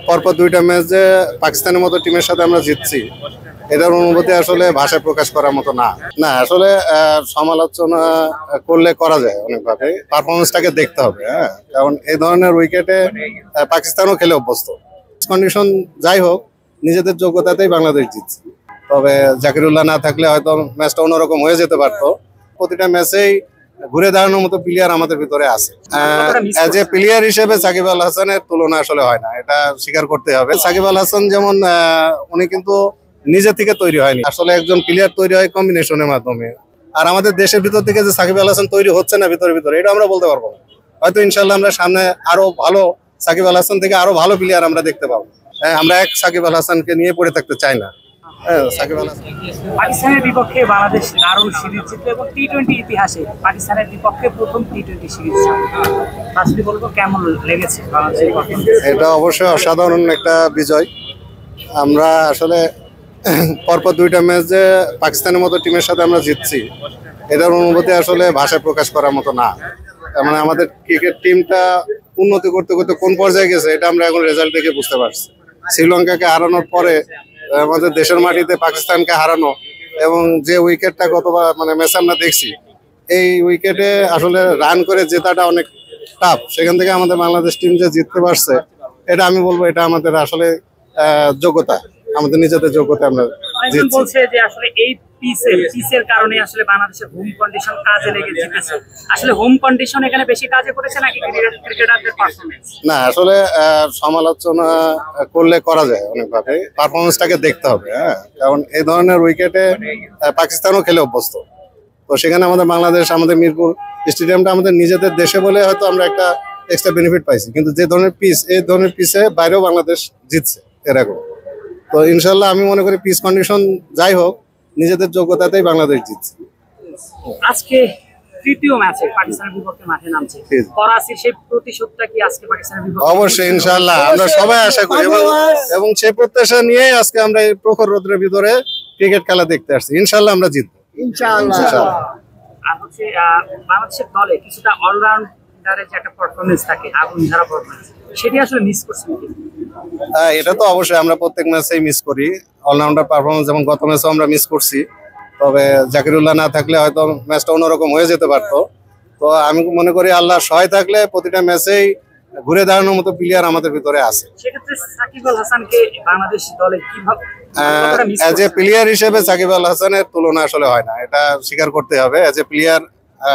পরপর দুইটা ম্যাচ যে পাকিস্তানের মতো টিমের সাথে আমরা জিতছি, এটার অনুভূতি আসলে ভাষায় প্রকাশ করার মতো না। না আসলে সমালোচনা করলে করা যায় অনেকভাবে, পারফরমেন্সটাকে দেখতে হবে। হ্যাঁ, কারণ এই ধরনের উইকেটে পাকিস্তানও খেলে অভ্যস্ত। কন্ডিশন যাই হোক, নিজেদের যোগ্যতাতেই বাংলাদেশ জিতছে। তবে জাকিরুল্লাহ না থাকলে হয়তো ম্যাচটা অন্যরকম হয়ে যেতে পারতো। প্রতিটা ম্যাচেই ঘুরে দাঁড়ানোর মতো প্লেয়ার আমাদের ভিতরে আছে। অ্যাজ এ প্লেয়ার হিসেবে সাকিব আল হাসানের তুলনা আসলে হয় না, এটা স্বীকার করতে হবে। সাকিব আল হাসান যেমন উনি কিন্তু নিজে থেকে তৈরি হয়নি, আসলে একজন প্লেয়ার তৈরি হয় কম্বিনেশনের মাধ্যমে। আর আমাদের দেশের ভিতর থেকে যে সাকিব আল হাসান তৈরি হচ্ছে না ভিতরে ভিতরে, এটা আমরা বলতে পারবো না। হয়তো ইনশাল্লাহ আমরা সামনে আরো ভালো সাকিব আল হাসান থেকে আরো ভালো প্লেয়ার আমরা দেখতে পাবো। আমরা এক সাকিব আল হাসানকে নিয়ে পড়ে থাকতে চাই না। সাকিব আল হাসান পাকিস্তানের বিপক্ষে বাংলাদেশ দারুণ সিরিজ জিতল এবং টি-20 ইতিহাসে পাকিস্তানের বিপক্ষে প্রথম টি-20 সিরিজ। ফার্স্টলি বলবো কেমন লেগেছে বাংলাদেশের পারফরম্যান্স? এটা অবশ্যই অসাধারণ একটা বিজয়। আমরা আসলে পরপর দুইটা ম্যাচ যে পাকিস্তানের মতো টিমের সাথে আমরা জিতছি, এটার অনুভূতি আসলে ভাষায় প্রকাশ করার মতো না। তার মানে আমাদের ক্রিকেট টিমটা উন্নতি করতে করতে কোন পর্যায়ে গেছে, এটা আমরা এখন রেজাল্ট দেখে বুঝতে পারছি। শ্রীলঙ্কাকে হারানোর পরে আমাদের দেশের মাটিতে পাকিস্তানকে হারানো, এবং যে উইকেটটা গতবার ম্যাচ আমরা দেখছি, এই উইকেটে আসলে রান করে জেতাটা অনেক টাফ। সেখান থেকে আমাদের বাংলাদেশ টিম যে জিততে পারছে, এটা আমি বলবো এটা আমাদের আসলে যোগ্যতা, আমাদের নিজেদের যোগ্যতা। আমরা অনেকজন বলছে যে আসলে এই পিচের কারণে আসলে বাংলাদেশের হোম কন্ডিশন কাজে লেগে জিতেছে। আসলে হোম কন্ডিশন এখানে বেশি কাজে করেছে নাকি ক্রিকেটারদের পারফরম্যান্স? না আসলে সমালোচনা করলে করা যায় অনেকভাবে, পারফরমেন্সটাকে দেখতে হবে। হ্যাঁ, কারণ এই ধরনের উইকেটে পাকিস্তানও খেলে অভ্যস্ত। তো সেখানে আমাদের বাংলাদেশ, আমাদের মিরপুর স্টেডিয়ামটা আমাদের নিজেদের দেশে বলে হয়তো আমরা একটা এক্সট্রা বেনিফিট পাইছি, কিন্তু যে ধরনের পিচ, এই ধরনের পিচে বাইরেও বাংলাদেশ জিতছে এরকম। তো ইনশাল্লাহ আমি মনে করি পিচ কন্ডিশন যাই হোক, নিজেদের যোগ্যতাতেই বাংলাদেশ জিতছে। আজকে তৃতীয় ম্যাচে পাকিস্তানের বিপক্ষে মাঠে নামছে, করাচির সেই প্রতিশোধটা কি আজকে পাকিস্তানের বিপক্ষে? অবশ্যই ইনশাল্লাহ আমরা সবাই আশা করি, এবং সেই প্রত্যাশা নিয়েই আজকে আমরা এই প্রখর রোদের ভিতরে ক্রিকেট খেলা দেখতে আসছি। ইনশাল্লাহ আমরা জিতবো ইনশাল্লাহ। আর হচ্ছে বাংলাদেশের দলে কিছুটা অলরাউন্ডারের যে একটা পারফরমেন্স থাকে, আগুন ঝরা পারফরমেন্স, সেটি আসলে মিস করছি নাকি? এটা তো অবশ্যই আমরা প্রত্যেক ম্যাচেই মিস করি অলরাউন্ডার পারফরমেন্স, যেমন গত ম্যাচেও আমরা মিস করছি। তবে জাকিরুল্লাহ না থাকলে হয়তো ম্যাচটা অন্যরকম হয়ে যেতে পারতো। তো আমি মনে করি আল্লাহ সহায় থাকলে প্রতিটা ম্যাচেই ঘুরে দাঁড়ানোর মতো প্লেয়ার আমাদের ভিতরে আছে। সেক্ষেত্রে সাকিব আল হাসানকে বাংলাদেশ দলে কিভাবে অ্যাজ এ প্লেয়ার হিসেবে সাকিব আল হাসানের তুলনা আসলে হয় না, এটা স্বীকার করতে হবে। অ্যাজ এ প্লেয়ার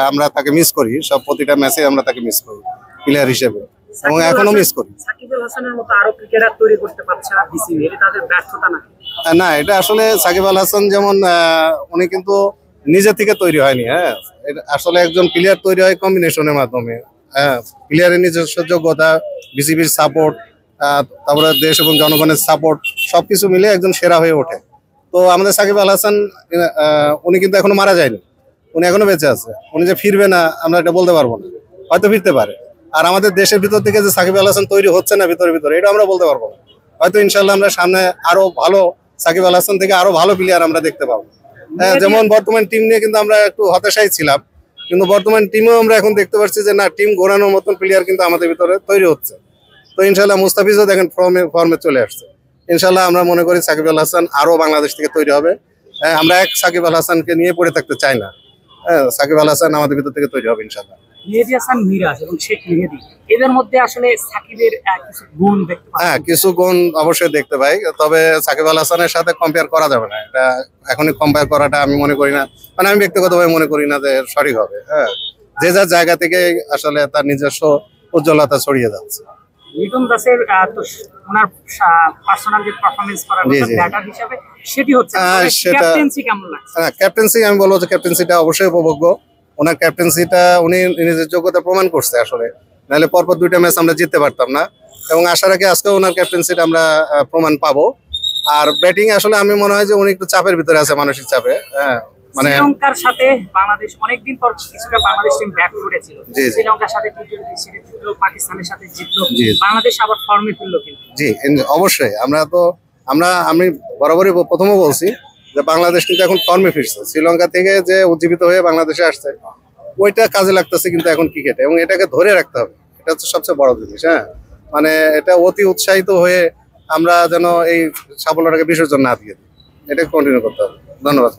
আমরা তাকে মিস করি, সব প্রতিটা ম্যাচে আমরা তাকে মিস করি প্লেয়ার হিসেবে, এবং এখনো মিস করি। সাকিব আল হাসানের মতো আরো ক্রিকেটার তৈরি করতে পারছে না বিসিবি, এটা তাদের ব্যর্থতা না? না, এটা আসলে সাকিব আল হাসান যেমন উনি কিন্তু নিজে থেকে তৈরি হয়নি। হ্যাঁ, আসলে একজন প্লেয়ার তৈরি হয় কম্বিনেশনের মাধ্যমে। হ্যাঁ, প্লেয়ারের নিজস্ব যোগ্যতা, বিসিবির সাপোর্ট, তারপরে দেশ এবং জনগণের সাপোর্ট, সবকিছু মিলে একজন সেরা হয়ে ওঠে। তো আমাদের সাকিব আল হাসান উনি কিন্তু এখনো মারা যায়নি, উনি এখনো বেঁচে আছে। উনি যে ফিরবে না আমরা এটা বলতে পারবো না, হয়তো ফিরতে পারে। আর আমাদের দেশের ভিতর থেকে যে সাকিব আল হাসান তৈরি হচ্ছে না ভিতরে ভিতরে, এটা আমরা বলতে পারবো না। হয়তো ইনশাল্লাহ আমরা সামনে আরো ভালো সাকিব আল হাসান থেকে আরো ভালো প্লেয়ার আমরা দেখতে পাবো। হ্যাঁ, যেমন বর্তমান টিম নিয়ে কিন্তু আমরা একটু হতাশাই ছিলাম, কিন্তু বর্তমান টিমেও আমরা এখন দেখতে পাচ্ছি যে না, টিম ঘোরানোর মতন প্লেয়ার কিন্তু আমাদের ভিতরে তৈরি হচ্ছে। তো ইনশাল্লাহ মুস্তাফিজও দেখেন ফর্মে চলে আসছে। ইনশাল্লাহ আমরা মনে করি সাকিব আল হাসান আরো বাংলাদেশ থেকে তৈরি হবে। আমরা এক সাকিব আল হাসানকে নিয়ে পড়ে থাকতে চাই না। হ্যাঁ, সাকিব আল হাসান আমাদের ভিতর থেকে তৈরি হবে ইনশাল্লাহ। মেহেদী হাসান মিরাজ এবং শেখ মেহেদী, এদের মধ্যে আসলে সাকিবের কিছু গুণ দেখতে পাই। হ্যাঁ, কিছু গুণ অবশ্যই দেখতে পাই, তবে সাকিব আল হাসানের সাথে কম্পেয়ার করা যাবে না। এটা এখনই কম্পেয়ার করাটা আমি মনে করি না, আমি ব্যক্তিগতভাবে মনে করি না যে সঠিক হবে। হ্যাঁ, যে যার জায়গা থেকে আসলে তার নিজস্ব উজ্জ্বলতা ছড়িয়ে যাচ্ছে। লিটন দাসের তো ওনার পার্সোনাল যে পারফরম্যান্স করার ব্যাটার হিসেবে সেটি হচ্ছে, ক্যাপ্টেন্সি কেমন লাগছে? হ্যাঁ, ক্যাপ্টেন্সি আমি বলবো যে ক্যাপ্টেন্সিটা অবশ্যই উপভোগ্য। ওনার ক্যাপ্টেন্সিটা উনি নিজের যোগ্যতা প্রমাণ করছে আসলে, নাহলে পরপর দুইটা ম্যাচ আমরা জিততে পারতাম না। এবং আশা রাখি আজকে ওনার ক্যাপ্টেন্সিটা আমরা প্রমাণ পাবো। আর ব্যাটিং আসলে আমি মনে হয় যে উনি একটু চাপের ভিতরে আছে, মানসিক চাপে। হ্যাঁ, শ্রীলঙ্কার সাথে বাংলাদেশ অনেকদিন পর কিছুটা বাংলাদেশ টিম ব্যাক করেছিল, শ্রীলঙ্কার সাথে টি-20 সিরিজ জিতলো, পাকিস্তানের সাথে জিতলো, বাংলাদেশ আবার ফর্মে ফিরলো। কিন্তু জি অবশ্যই আমি বরাবরই প্রথমে বলছি যে বাংলাদেশ কিন্তু এখন ফর্মে ফিরছে। শ্রীলঙ্কা থেকে যে উজ্জীবিত হয়ে বাংলাদেশে আসছে, ওইটা কাজে লাগতেছে কিন্তু এখন ক্রিকেটে, এবং এটাকে ধরে রাখতে হবে, এটা হচ্ছে সবচেয়ে বড় জিনিস। হ্যাঁ, মানে এটা অতি উৎসাহিত হয়ে আমরা যেন এই সাফল্যটাকে বিসর্জন না দিয়ে দিই, এটা কন্টিনিউ করতে হবে। ধন্যবাদ।